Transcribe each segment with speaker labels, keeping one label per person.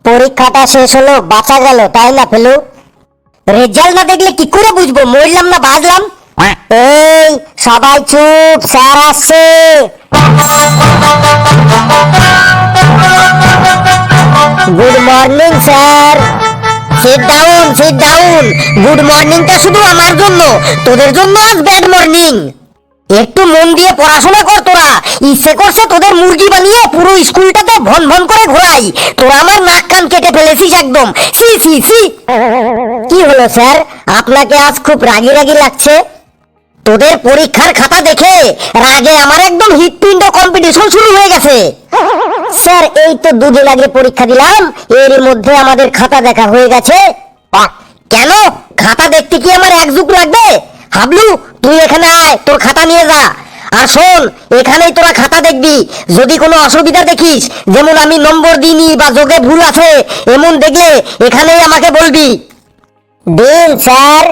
Speaker 1: পরীক্ষাটা শেষ হলো, বাঁচা গেল, তাই না ফেলু? রেজাল্ট না দেখলে কি করে বুঝবো মরলাম না বাঁচলাম? এই সবাই চুপ, স্যার আসছে। Good morning sir. Sit down, sit down. Good মর্নিংটা শুধু আমার জন্য, তোদের জন্য আজ ব্যাড মর্নিং। একটু মন দিয়ে পড়াশোনা কর তোরা। ইচ্ছে করছে তোদের মুরগি বানিয়ে পুরো স্কুলটাতে ভন ভন করে ঘোরাই। তোরা আমার নাক কান কেটে ফেলেছিস একদম। সি সি সি। কি হলো স্যার, আপনাকে আজ খুব রাগি রাগি লাগছে? তোদের পরীক্ষার খাতা দেখে রাগে আমার একদম হৃৎপিণ্ড কম্পিটিশন শুরু হয়ে গেছে। স্যার এই তো দুদিন আগে পরীক্ষা দিলাম, এর মধ্যে আমাদের খাতা দেখা হয়ে গেছে। কেন, খাতা দেখতে কি আমার এক যুগ লাগবে? হাবলু, তুই এখানে আয়, তোর খাতা নিয়ে যা। আর শোন, এখানেই তোরা খাতা দেখবি। যদি কোনো অসুবিধা দেখিস, যেমন আমি নম্বর দিইনি বা যোগে ভুল আছে, এমন দেখলে এখানেই আমাকে বলবি। দিন স্যার।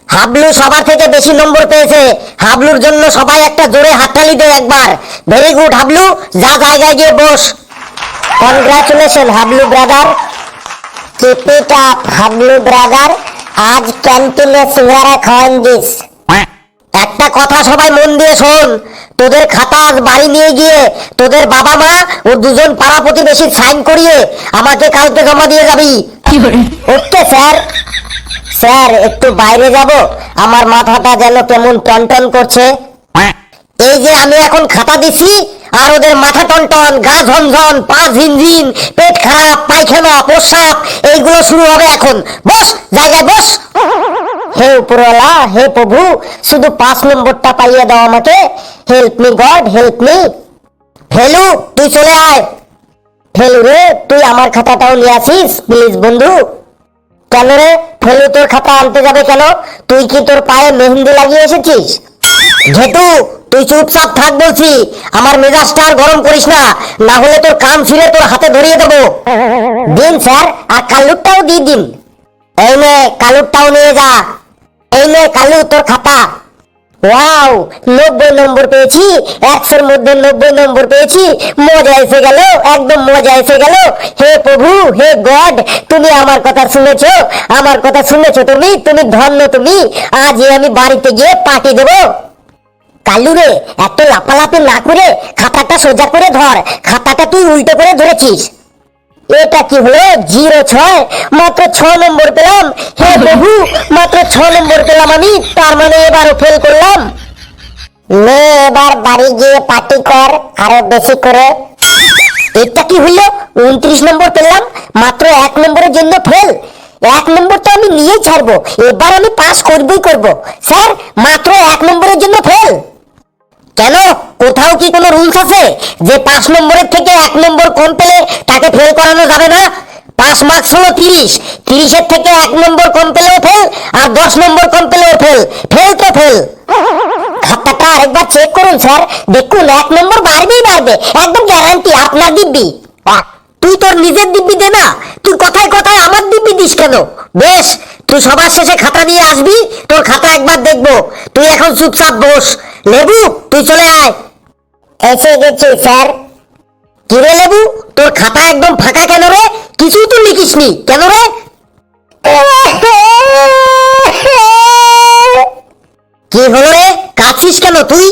Speaker 1: হাবলু সবার থেকে বেশি নম্বর পেয়েছে। হাবলুর জন্য সবাই একটা জোরে হাততালি দে একবার। ভেরি গুড হাবলু, যা জায়গায় গিয়ে বস। Congratulation Hablu brother. Keep it up Hablu brother. আজ ক্যান্টিনে সিঙ্গারা খাওয়ান দিস। একটা কথা সবাই মন দিয়ে শোন, তোদের খাতা আজ বাড়ি নিয়ে গিয়ে তোদের বাবা মা ও দুজন পাড়া প্রতিবেশী সাইন করিয়ে আমাকে কালকে জমা দিয়ে যাবি। Okay sir. স্যার একটু বাইরে যাব, আমার মাথাটা যেন কেমন টনটন করছে। এই যে আমি এখন খাতা দিচ্ছি আর ওদের মাথা টনটন, গা ঝনঝন, পা ঝিনঝিন, পেট খারাপ, পায়খানা, প্রস্রাব এইগুলো শুরু হবে এখন। বস, জায়গায় বস। হে উপরওয়ালা, হে প্রভু, শুধু 5 নম্বরটা পাইয়ে দাও আমাকে। Help me god, help me. Felu তুই চলে আয়। ফেলু রে, তুই আমার খাতাটাও নিয়ে আসিস প্লিজ বন্ধু। কেন রে ফেলু, তোর খাতা আনতে যাবে কেন? তুই কি তোর পায়ে মেহেন্দি লাগিয়ে এসেছিস? ঘেটু তুই চুপচাপ থাক বলছি। আমার মেজাজটা আর গরম করিস না, না হলে তোর কান ছিঁড়ে তোর হাতে ধরিয়ে দেবো। দিন স্যার, আর কালুরটাও দিয়ে দিন। এই নে কালুরটাও নিয়ে যা। এই নে কালু তোর খাতা। ওয়াও, 90 নম্বর পেয়েছি। 100-এর মধ্যে 90 নম্বর পেয়েছি। মজা এসে গেল, একদম মজা এসে গেল। হে প্রভু, হে গড, তুমি আমার কথা শুনেছো, আমার কথা শুনেছো তুমি, তুমি ধন্য তুমি। আজ আমি বাড়িতে গিয়ে পার্টি দেবো। কালু রে, এত লাপালাপি না করে খাতাটা সোজা করে ধর। খাতাটা তুই উল্টো করে ধরেছিস। এটা কি হলো? 06, মাত্র 6 নম্বর পেলাম। হে প্রভু, মাত্র 6 নম্বর পেলাম আমি, তার মানে এবারও ফেল করলাম। নে এবার বাড়ি গিয়ে পার্টি কর আরো বেশি করে। এটা কি হলো? 29 নম্বর পেলাম, মাত্র 1 নম্বরের জন্য ফেল। 1 নম্বর তো আমি নিয়েই ছাড়বো, এবার আমি পাস করবই করব। স্যার মাত্র 1 নম্বরের জন্য ফেল। কেন, কোথাও কি কোনো রুলস আছে যে 5 নম্বরের থেকে 1 নম্বর কম পেলে তাকে ফেল করানো যাবে না? 5 মার্কস হলো 30, 30-এর থেকে 1 নম্বর কম পেলেও ফেল, আর 10 নম্বর কম পেলেও ফেল। ফেল তো ফেল। খাতাটা আরেকবার চেক করুন স্যার, দেখুন 1 নম্বর বাড়বেই বাড়বে, একদম গ্যারান্টি। আপনার দিব্যি। তুই তোর নিজের দিব্যি দে না, তুই কথায় কথায় আমার দিব্যি দিস কেন? বেশ, তুই সবার শেষে খাতা নিয়ে আসবি, তোর খাতা একবার দেখবো। তুই এখন চুপচাপ বস। লেবু তুই চলে আয়। এসে গেছি স্যার। কি রে লেবু, তোর খাতা একদম ফাঁকা কেন রে? কিছুই তো লিখিসনি কেন রে? কি হলো রে, কাঁদছিস কেন তুই?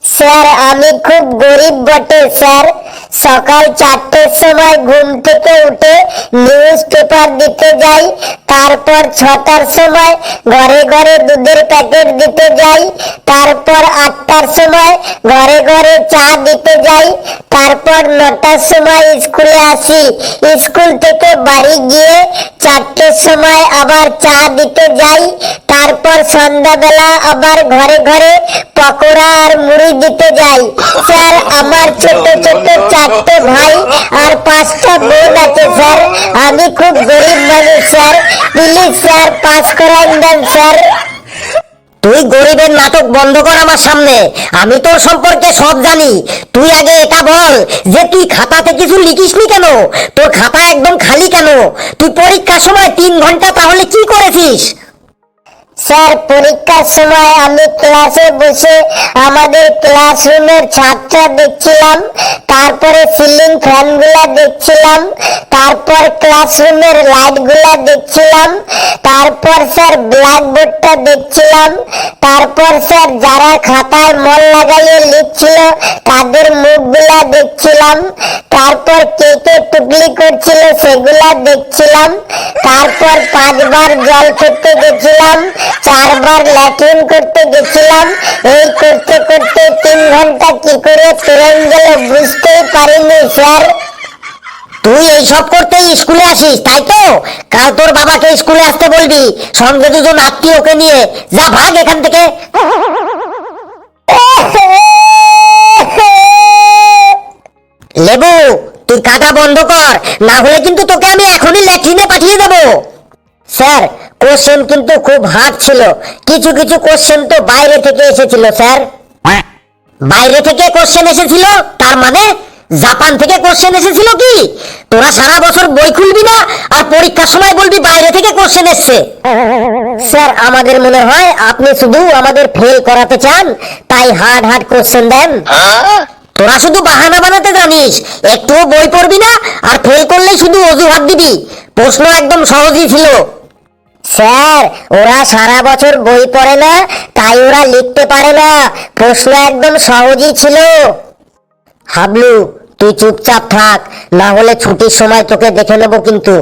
Speaker 1: স্যার আমি খুব গরিব বটে স্যার। সকাল 4টের সময় ঘুম থেকে উঠে নিউজ পেপার দিতে যাই, তারপর 6টার সময় ঘরে ঘরে দুধের প্যাকেট দিতে যাই, তারপর 8টার সময় ঘরে ঘরে চা দিতে যাই, তারপর 9টার সময় স্কুলে আসি, স্কুল থেকে বাড়ি গিয়ে 4টের সময় আবার চা দিতে যাই, তারপর সন্ধ্যাবেলা আবার ঘরে ঘরে পকোড়া আর মুড়ি দিতে যাই। স্যার আমার ছোট ছোট 4টে ভাই আর 5টা বোন আছে স্যার। আমি খুব গরিব মানুষ স্যার, প্লিজ স্যার পাস করান দেন স্যার। তুই গরিবের নাটক বন্ধ কর আমার সামনে, আমি তোর সম্পর্কে সব জানি। তুই আগে এটা বল যে তুই খাতাতে কিছু লিখিসনি কেন? তোর খাতা একদম খালি কেন? তুই পরীক্ষার সময় 3 ঘন্টা তাহলে কি করেছিস? স্যার পরীক্ষার সময় আমি ক্লাসে বসে আমাদের ক্লাসরুমের ছাদটা দেখছিলাম, তারপরে সিলিং ফ্যানগুলা দেখছিলাম, তারপর ক্লাসরুমের লাইটগুলা দেখছিলাম, তারপর স্যার ব্ল্যাকবোর্ডটা দেখছিলাম, তারপর স্যার যারা খাতায় মন লাগাইয়ে লিখছিল তাদের মুখগুলা দেখছিলাম, তারপর কে কে টুকলি করছিল সেগুলা দেখছিলাম, তারপর 5বার জল খেতে গেছিলাম, 4বার ল্যাট্রিন করতে গেছিলাম। এই করতে করতে 3 ঘন্টা কি করে তুরন গেল বুঝতেই পারিনি স্যার। তুই এইসব করতে স্কুলে আসিস তাই তো? কাল তোর বাবাকে স্কুলে আসতে বলবি, সঙ্গে 2জন আত্মীয়কে নিয়ে। যা ভাগ এখান থেকে। লেবু, তুই কাটা বন্ধ কর, না হলে কিন্তু তোকে আমি এখনই ল্যাট্রিনে পাঠিয়ে দেবো। স্যার কোশ্চেন কিন্তু খুব হার্ড ছিল, কিছু কিছু কোশ্চেন তো বাইরে থেকে এসেছিল স্যার। বাইরে থেকে কোশ্চেন এসেছিল তার মানে জাপান থেকে কোশ্চেন এসেছিল কি? তোরা সারা বছর বই খুলবি না আর পরীক্ষার সময় বলবি বাইরে থেকে কোশ্চেন এসছে। স্যার আমাদের মনে হয় আপনি শুধু আমাদের ফেল করাতে চান, তাই হার্ড হার্ড কোশ্চেন দেন। তোরা শুধু বাহানা বানাতে জানিস, একটুও বই পড়বি না আর ফেল করলেই শুধু অজুহাত দিবি। প্রশ্ন একদম সহজই ছিল। স্যার ওরা সারা বছর বই পড়ে না, তাই ওরা লিখতে পারে না। প্রশ্ন একদম সহজই ছিল। হাবলু তুই চুপচাপ থাক, না হলে ছুটির সময় তোকে দেখে নেব কিন্তু।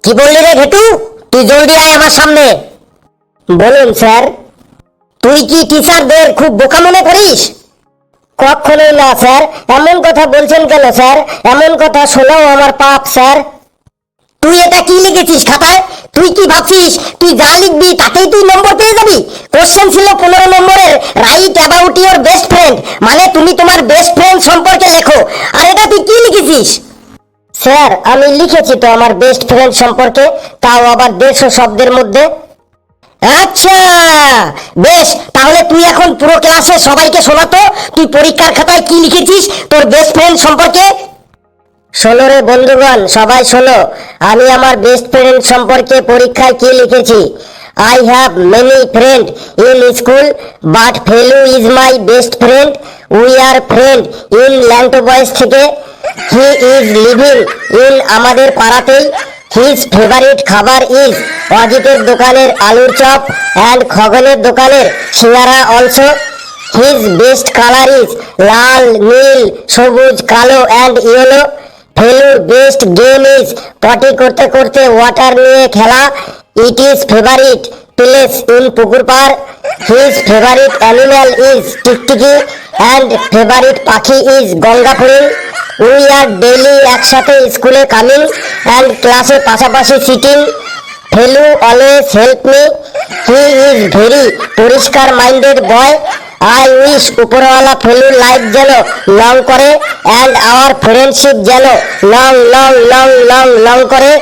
Speaker 1: কি বললি রে ঘেটু? তুই জলদি আয় আমার সামনে। বলুন স্যার। তুই কি টিচারদের খুব বোকা মনে করিস? কখনোই না স্যার। এমন কথা বলছেন কেন স্যার? এমন কথা শোনাও আমার পাপ স্যার। তুই এটা কি লিখেছিস খাতায়? তুই কি ভাবছিস তুই যা লিখবি তাতেই তুই নম্বর পেয়ে যাবি? কোশ্চেন ছিল 15 নম্বরের, right about your best friend, মানে তুমি তোমার বেস্ট ফ্রেন্ড সম্পর্কে লেখো। আর এটা তুই কি লিখেছিস? স্যার আমি লিখেছি তো আমার বেস্ট ফ্রেন্ড সম্পর্কে, তাও আবার 150 শব্দের মধ্যে। আচ্ছা বেশ, তাহলে তুই এখন পুরো ক্লাসে সবাইকে শোনাতো তুই পরীক্ষার খাতায় কি লিখেছিস তোর বেস্ট ফ্রেন্ড সম্পর্কে। শোনো রে বন্ধুগণ, সবাই শোনো, আমি আমার বেস্ট ফ্রেন্ড সম্পর্কে পরীক্ষায় কি লিখেছি। I have many friend in school but Felu is my best friend. We are friend in ল্যান্ড বয়েস থেকে। হি ইজ লিভিং ইন আমাদের পাড়াতেই। হিজ ফেভারিট খাবার ইজ অজিতের দোকানের আলুর চপ অ্যান্ড খগনের দোকানের সিঙ্গারা also. His best colour is লাল, নীল, সবুজ, কালো অ্যান্ড ইয়েলো। ফেলুর বেস্ট গেম ইজ পটি করতে করতে ওয়াটার নিয়ে খেলা। It is favourite place in পুকুর পাড়। হিজ ফেভারিট অ্যানিম্যাল ইজ টিকটিকি অ্যান্ড ফেভারিট পাখি ইজ গঙ্গা ফড়িং। উই আর ডেইলি একসাথে স্কুলে কামিং অ্যান্ড ক্লাসে পাশাপাশি sitting. Felu always help me. He is very পরিষ্কার মাইন্ডেড বয়। আই উইশ উপরওয়ালা ফেলুর লাইফ যেন লং করে অ্যান্ড আওয়ার ফ্রেন্ডশিপ যেন long long long long long করে।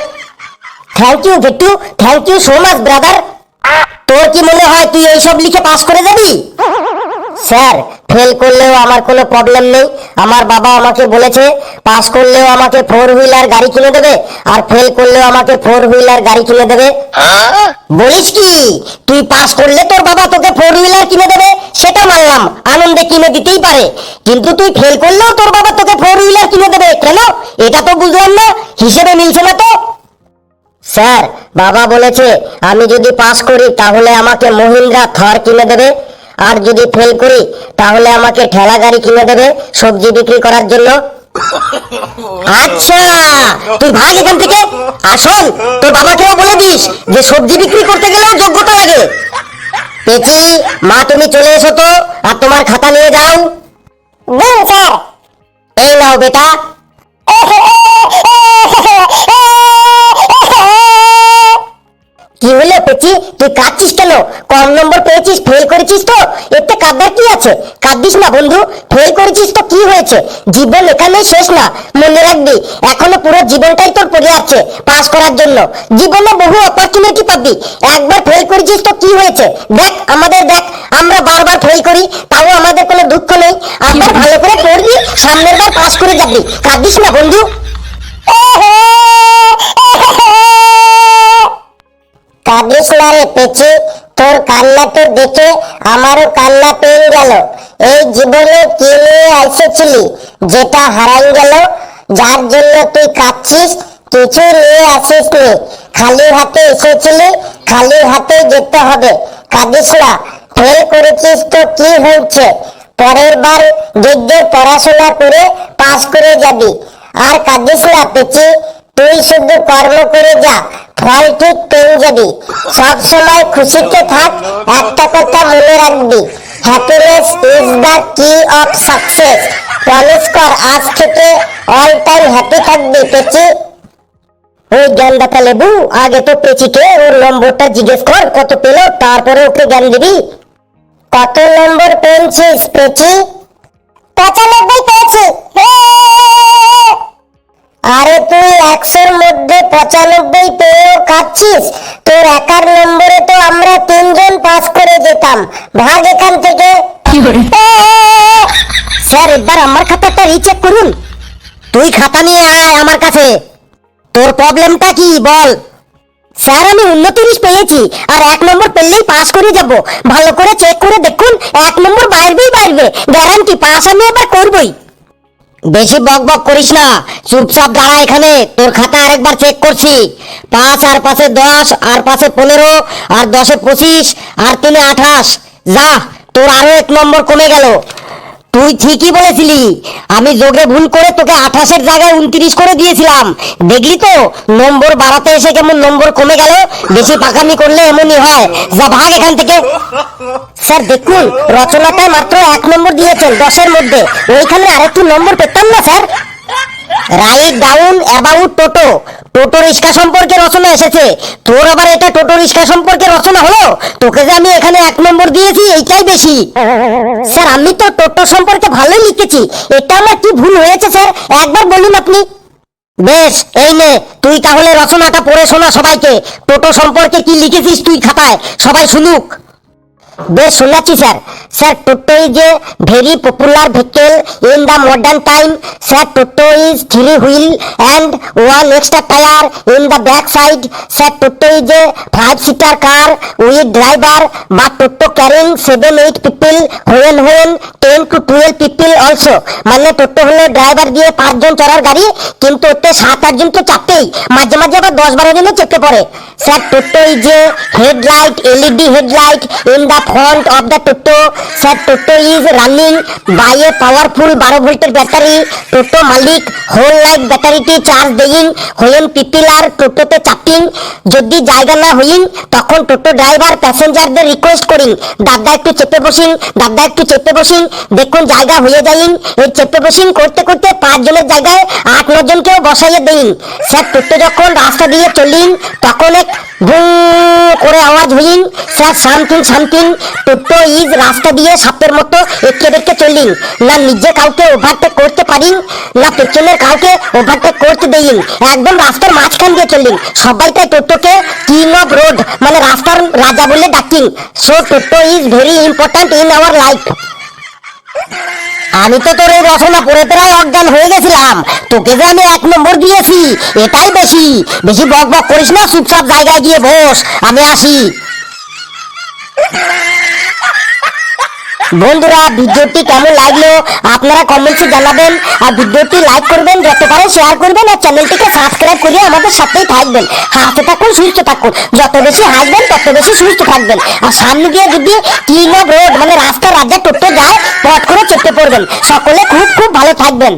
Speaker 1: Thank you Gettu, thank you so much brother. তোর কি মনে হয় তুই এইসব লিখে পাস করে যাবি? স্যার ফেল করলেও আমার কোনো প্রবলেম নেই। আমার বাবা আমাকে বলেছে পাস করলেও আমাকে 4 হুইলার গাড়ি কিনে দেবে আর ফেল করলেও আমাকে 4 হুইলার গাড়ি কিনে দেবে। বলিস কি? তুই পাস করলে তোর বাবা তোকে 4 হুইলার কিনে দেবে সেটা মানলাম, আনন্দে কিনে দিতেই পারে, কিন্তু তুই ফেল করলেও তোর বাবা তোকে 4 হুইলার কিনে দেবে কেন? এটা তো বুঝলাম না, হিসেবে মিলছে না তো। স্যার বাবা বলেছে আমি যদি পাস করি তাহলে আমাকে মহিন্দ্রা থর কিনে দেবে, আর যদি ফেল করি তাহলে আমাকে ঠেলা গাড়ি কিনে দেবে সবজি বিক্রি করার জন্য। আচ্ছা তুই ভাগ এখান থেকে। আসল তোর বাবাকেও বলে দিস যে সবজি বিক্রি করতে গেলেও যোগ্যতা লাগে। পেচি মা তুমি চলে এসো তো, আর তোমার খাতা নিয়ে যাও। স্যার এই নাও বেটা। কি হলো পেচি, তুই কাঁদছিস কেন? কম নম্বর পেয়েছিস, ফেল করেছিস তো, এতে কাঁদার কি আছে? কাঁদিস না বন্ধু, ফেল করেছিস তো কি হয়েছে? জীবন এখানেই শেষ না, মনে রাখবি এখনো পুরো জীবনটাই তোর পড়ে আছে পাস করার জন্য। জীবনে বহু অপরচুনিটি পাবি, একবার ফেল করেছিস তো কি হয়েছে? দেখ আমাদের, দেখ আমরা বারবার ফেল করি তাও আমাদের কোনো দুঃখ নেই। আবার ভালো করে পড়বি, সামনের বার পাস করে যাবি। কাঁদিস না বন্ধু। কাঁদিস না রে পেচি, তোর কান্নাটা দেখে আমারও কান্না পেয়ে গেল। এই জীবনে কি নিয়ে এসেছিলি যেটা হারাই গেল? যার জন্য তুই কাঁদছিস, কিছু নিয়ে আসিসনি, খালি হাতে এসেছিলি, খালি হাতে যেতে হবে। কাঁদিস না, ফেল করেছিস তো কি হয়েছে, পরের বার দেখবে পড়াশোনা করে পাস করে যাবি। আর কাঁদিস না পেঁচি, তুই শুধু কর্ম করে যা, ফল ঠিক পেয়ে যাবি। সব সময় খুশিতে থাক, একটা কথা মনে রাখবি, হ্যাপিনেস ইজ দ্য কি অফ সাকসেস। প্রমিস কর আজ থেকে অল টাইম হ্যাপি থাকবি পেঁচি। ওই জ্ঞানদাতা লেবু, আগে তো পেঁচিকে ওর নম্বরটা জিজ্ঞেস কর কত পেল, তারপরে ওকে জ্ঞান দিবি। কত নম্বর পেয়েছিস পেঁচি? 95 পেয়েছি। আরে তুই 100-র মধ্যে 95 পেয়েও কাঁদছিস? তোর একার নম্বরে তো আমরা 3জন পাস করে যেতাম, ভাগ এখান থেকে। স্যার একবার আমার খাতাটা রিচেক করুন। তুই খাতা নিয়ে আয় আমার কাছে, তোর প্রবলেমটা কি বল। স্যার আমি 29 পেয়েছি, আর 1 নম্বর পেলেই পাস করে যাব। ভালো করে চেক করে দেখুন, 1 নম্বর বাইরেই বাইরে, গ্যারান্টি পাস আমি এবার করবই। বেশি বক বক করিস না, চুপচাপ দাঁড়া এখানে, তোর খাতা আরেকবার চেক করছি। 5 আর 5-এ 10, আর 5-এ 15, আর 10-এ 25, আর 3-এ 28। যা, তোর আরো 1 নম্বর কমে গেল। তুই ঠিকই বলেছিলি, আমি যোগে ভুল করে তোকে 28-এর জায়গায় 29 করে দিয়েছিলাম। দেখলি তো নম্বর বাড়াতে এসে কেমন নম্বর কমে গেল। বেশি পাকামি করলে এমনই হয়, যা ভাগ এখান থেকে। স্যার দেখুন, রচনাটায় মাত্র 1 নম্বর দিয়েছেন 10-এর মধ্যে, ওইখানে আরেকটু নম্বর পেতাম না স্যার? রাইট ডাউন অ্যাবাউট টোটো, টোটো রিক্সা সম্পর্কে রচনা এসেছে, তোর আবার এটা টোটো রিক্সা সম্পর্কে রচনা হলো? তোকে যে আমি এখানে 1 নম্বর দিয়েছি এইটাই বেশি। স্যার আমি তো টোটো সম্পর্কে ভালোই লিখেছি, এটা আমার কি ভুল হয়েছে স্যার, একবার বলুন আপনি। বেশ, এই নে, তুই তাহলে রচনাটা পড়ে শোনা সবাইকে। টোটো সম্পর্কে কি লিখেছিস তুই খাতায়, সবাই শুনুক। বেশ শোনাচ্ছি sir. Sir toto is a very popular vehicle in the modern time. Sir toto is 3 wheel and 1 extra tire in the back side. Sir toto is A 5-seater car with driver, but toto carrying 7-8 people when 10 to 12 people also. মানে টোটো হলো driver দিয়ে 5 জন চড়ার গাড়ি, কিন্তু ওতে 7-8 জন তো চাপতেই, মাঝে মাঝে আবার 10-12 জনও চেপে পড়ে। Sir toto is a headlight, LED headlight in the front of the toto. Sir toto is running by a powerful 12 ভোল্টের ব্যাটারি। টোটো মালিক হোল নাইট ব্যাটারিটি চার্জ দেইন হোয়েন পিপিল আর টোটোতে চাপিং। যদি জায়গা না হইন তখন টোটো ড্রাইভার প্যাসেঞ্জারদের রিকোয়েস্ট করিন, দাদা একটু চেপে বসিন, দাদা একটু চেপে বসিন, দেখুন জায়গা হয়ে যাইন। এই চেপে বসিন করতে করতে 5 জনের জায়গায় 8-9 জনকেও বসাইয়ে দেইন। স্যার টোটো যখন রাস্তা দিয়ে চলিন তখন এক ভুঁ করে আওয়াজ হইন। Sir something something. Toto is রাস্তা দিয়ে সাপের মতো এঁকে বেঁকে চলিন, না নিজে কাউকে ওভারটেক করতে পারিন, না পেছনের কাউকে ওভারটেক করতে দেইন, একদম রাস্তার মাঝখান দিয়ে চলিন। সবাই তাই টোটোকে কিং অফ রোড মানে রাস্তার রাজা বলে ডাকিন। So toto is very important in our life. আমি তো তোর এই রচনা পড়ে প্রায় অজ্ঞান হয়ে গেছিলাম, তোকে যে আমি 1 নম্বর দিয়েছি এটাই বেশি। বেশি বক বক করিস না, চুপচাপ জায়গায় গিয়ে বস, আমি আসি। বন্ধুরা ভিডিওটি কেমন লাগলো আপনারা কমেন্টসে জানাবেন, আর ভিডিওটি লাইক করবেন, যত পারেন শেয়ার করবেন, আর চ্যানেলটিকে সাবস্ক্রাইব করে আমাদের সাথেই থাকবেন। হাসতে থাকুন, সুস্থ থাকুন, যত বেশি হাসবেন তত বেশি সুস্থ থাকবেন। আর সামনে দিয়ে যদি কিং অফ রোড মানে রাস্তার রাজা টোটো যায়, পট করে চেপে পড়বেন। সকলে খুব খুব ভালো থাকবেন।